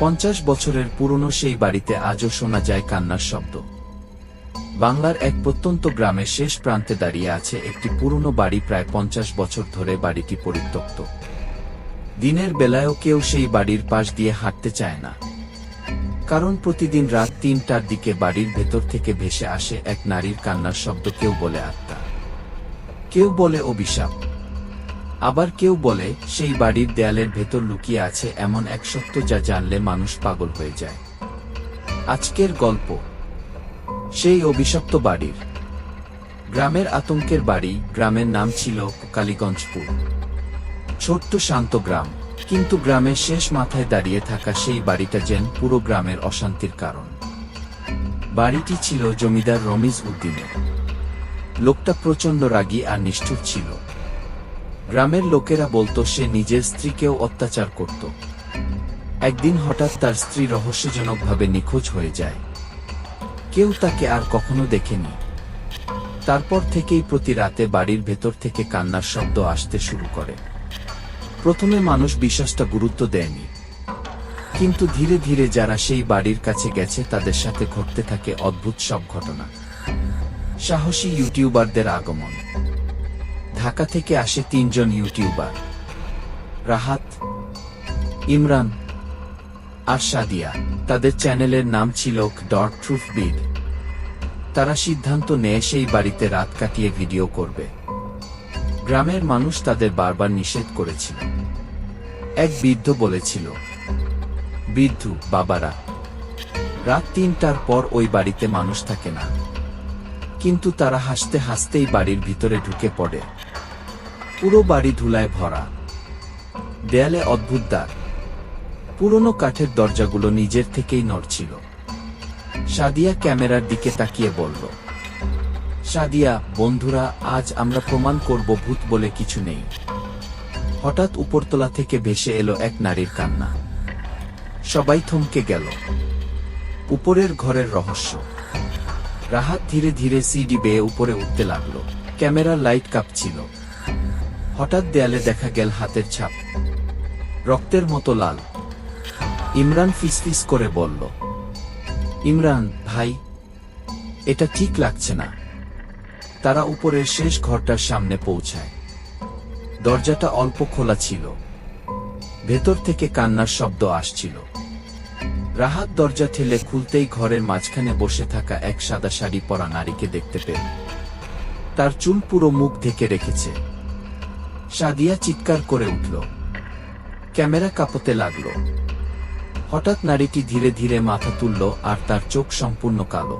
50 বছরের পুরনো সেই বাড়িতে আজও শোনা যায় কান্নার শব্দ। বাংলার এক প্রত্যন্ত গ্রামের শেষ প্রান্তে দাঁড়িয়ে আছে একটি পুরনো বাড়ি। প্রায় 50 বছর ধরে বাড়িটি পরিত্যক্ত। দিনের বেলায়ও কেউ সেই বাড়ির পাশ দিয়ে হাঁটতে চায় না, কারণ প্রতিদিন রাত 3টার দিকে বাড়ির ভেতর থেকে ভেসে আসে এক নারীর কান্নার শব্দ। কেউ বলে আত্মা, কেউ বলে অভিশাপ, আবার কেউ বলে সেই বাড়ির দেয়ালের ভেতর লুকিয়ে আছে এমন এক সত্য যা জানলে মানুষ পাগল হয়ে যায়। আজকের গল্প সেই অভিশপ্ত বাড়ির। গ্রামের আতঙ্কের বাড়ি। গ্রামের নাম ছিল কালীগঞ্জপুর। ছোট্ট শান্ত গ্রাম, কিন্তু গ্রামের শেষ মাথায় দাঁড়িয়ে থাকা সেই বাড়িটা যেন পুরো গ্রামের অশান্তির কারণ। বাড়িটি ছিল জমিদার রমিজ উদ্দিনের। লোকটা প্রচণ্ড রাগী আর নিষ্ঠুর ছিল। গ্রামের লোকেরা বলতো সে নিজের স্ত্রীকেও অত্যাচার করত। একদিন হঠাৎ তার স্ত্রী রহস্যজনকভাবে নিখোঁজ হয়ে যায়। কেউ তাকে আর কখনো দেখেনি। তারপর থেকেই প্রতি রাতে বাড়ির ভেতর থেকে কান্নার শব্দ আসতে শুরু করে। প্রথমে মানুষ বিশ্বাসটা গুরুত্ব দেয়নি, কিন্তু ধীরে ধীরে যারা সেই বাড়ির কাছে গেছে তাদের সাথে ঘটতে থাকে অদ্ভুত সব ঘটনা। সাহসী ইউটিউবারদের আগমন। ঢাকা থেকে আসে 3 জন ইউটিউবার, রাহাত, ইমরান আর সাদিয়া। তাদের চ্যানেলের নাম ছিল ট্রুথ বিড। তারা সিদ্ধান্ত নেয় সেই বাড়িতে রাত কাটিয়ে ভিডিও করবে। গ্রামের মানুষ তাদের বারবার নিষেধ করেছিল। এক বৃদ্ধ বলেছিল, বৃদ্ধু বাবারা, রাত 3টার পর ওই বাড়িতে মানুষ থাকে না। কিন্তু তারা হাসতে হাসতেই বাড়ির ভিতরে ঢুকে পড়ে। পুরো বাড়ি ধুলায় ভরা, দেয়ালে অদ্ভুত দাগ, পুরনো কাঠের দরজাগুলো নিজের থেকেই নড়ছিল। সাদিয়া ক্যামেরার দিকে তাকিয়ে বলল, সাদিয়া, বন্ধুরা, আজ আমরা প্রমাণ করব ভূত বলে কিছু নেই। হঠাৎ উপরতলা থেকে ভেসে এলো এক নারীর কান্না। সবাই থমকে গেল। উপরের ঘরের রহস্য। রাহাত ধীরে ধীরে সিঁড়ি বেয়ে উপরে উঠতে লাগলো। ক্যামেরার লাইট কাঁপছিল। হঠাৎ দেয়ালে দেখা গেল হাতের ছাপ, রক্তের মতো লাল। ইমরান ফিসফিস করে বলল, ইমরান ভাই, এটা ঠিক লাগছে না। তারা উপরের শেষ ঘরটার সামনে পৌঁছায়। দরজাটা অল্প খোলা ছিল। ভেতর থেকে কান্নার শব্দ আসছিল। রাহাত দরজা ঠেলে খুলতেই ঘরের মাঝখানে বসে থাকা এক সাদা শাড়ি পরা নারীকে দেখতে পেল। তার চুল পুরো মুখ ঢেকে রেখেছে। সাদিয়া চিৎকার করে উঠল। ক্যামেরা কাঁপতে লাগল। হঠাৎ নারীটি ধীরে ধীরে মাথা তুলল আর তার চোখ সম্পূর্ণ কালো।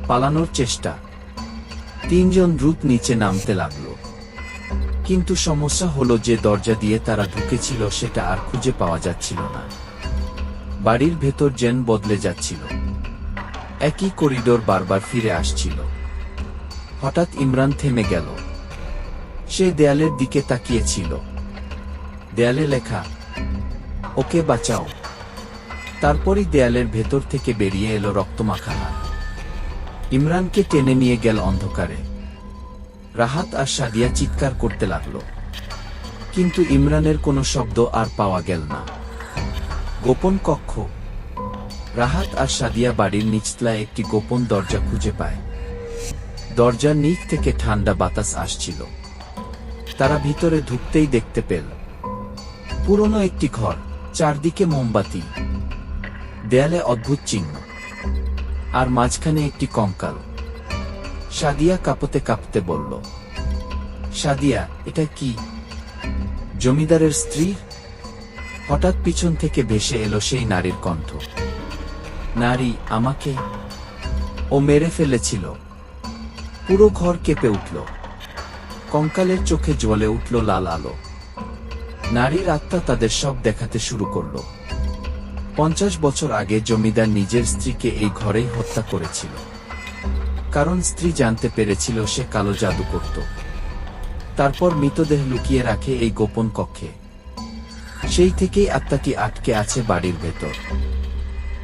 পালানোর চেষ্টা। 3 জন দ্রুত নিচে নামতে লাগল। কিন্তু সমস্যা হলো যে দরজা দিয়ে তারা ঢুকেছিল সেটা আর খুঁজে পাওয়া যাচ্ছিল না। বাড়ির ভেতর যেন বদলে যাচ্ছিল। একই করিডোর বারবার ফিরে আসছিল। হঠাৎ ইমরান থেমে গেল। সে দেয়ালের দিকে তাকিয়েছিল। দেয়ালে লেখা, ওকে বাঁচাও। তারপরই দেয়ালের ভেতর থেকে বেরিয়ে এলো রক্তমাখা হাত। ইমরানকে টেনে নিয়ে গেল অন্ধকারে। রাহাত আর সাদিয়া চিৎকার করতে লাগল, কিন্তু ইমরানের কোনো শব্দ আর পাওয়া গেল না। গোপন কক্ষ। রাহাত আর সাদিয়া বাড়ির নিচতলায় একটি গোপন দরজা খুঁজে পায়। দরজার নিচ থেকে ঠান্ডা বাতাস আসছিল। তারা ভিতরে ঢুকতেই দেখতে পেল পুরনো একটি ঘর, চারদিকে মোমবাতি, দেয়ালে অদ্ভুত চিহ্ন, আর মাঝখানে একটি কঙ্কাল। সাদিয়া কাঁপতে কাঁপতে বলল, সাদিয়া, এটা কি জমিদারের স্ত্রী? হঠাৎ পিছন থেকে ভেসে এলো সেই নারীর কণ্ঠ। নারী, আমাকে ও মেরে ফেলেছিল। পুরো ঘর কেঁপে উঠল। কঙ্কালের চোখে জ্বলে উঠল লাল আলো। নারীর আত্মা তাদের সব দেখাতে শুরু করল। 50 বছর আগে জমিদার নিজের স্ত্রীকে এই ঘরেই হত্যা করেছিল, কারণ স্ত্রী জানতে পেরেছিল সে কালো জাদু করত। তারপর মৃতদেহ লুকিয়ে রাখে এই গোপন কক্ষে। সেই থেকেই আত্মাটি আটকে আছে বাড়ির ভেতর।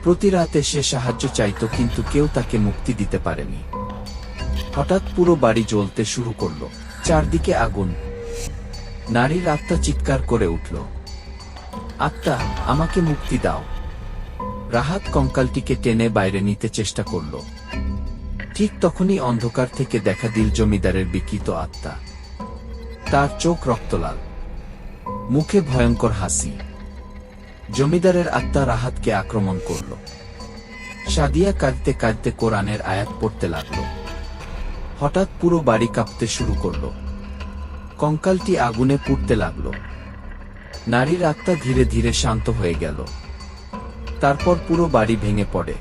প্রতি রাতে সে সাহায্য চাইত, কিন্তু কেউ তাকে মুক্তি দিতে পারেনি। হঠাৎ পুরো বাড়ি জ্বলতে শুরু করলো। চারদিকে আগুন। নারীর আত্মা চিৎকার করে উঠল, আত্মা, আমাকে মুক্তি দাও। রাহাত কঙ্কালটিকে টেনে বাইরে নিতে চেষ্টা করল। ঠিক তখনই অন্ধকার থেকে দেখা দিল জমিদারের বিকৃত আত্মা। তার চোখ রক্তলাল, মুখে ভয়ঙ্কর হাসি। জমিদারের আত্মা রাহাতকে আক্রমণ করল। সাদিয়া কাঁদতে কাঁদতে কোরআনের আয়াত পড়তে লাগল। হঠাৎ পুরো বাড়ি কাঁপতে শুরু করল। কঙ্কালটি আগুনে পুড়তে লাগল। নারীর আত্মা ধীরে ধীরে শান্ত হয়ে গেল। তারপর পুরো বাড়ি ভেঙে পড়ে।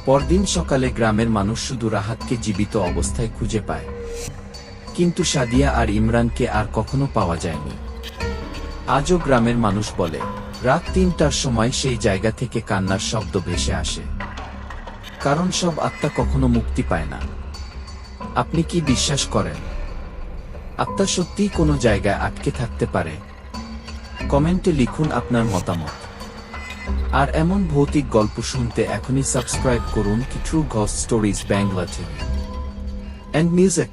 পরদিন সকালে গ্রামের মানুষ শুধু রাহাতকে জীবিত অবস্থায় খুঁজে পায়, কিন্তু সাদিয়া আর ইমরানকে আর কখনো পাওয়া যায়নি। আজও গ্রামের মানুষ বলে, রাত ৩টার সময় সেই জায়গা থেকে কান্নার শব্দ ভেসে আসে, কারণ সব আত্মা কখনো মুক্তি পায় না। আপনি কি বিশ্বাস করেন আত্মা সত্যিই কোনো জায়গায় আটকে থাকতে পারে? কমেন্টে লিখুন আপনার মতামত। আর এমন ভৌতিক গল্প শুনতে এখনই সাবস্ক্রাইব করুন কি true ghost stories Bangla TV and music.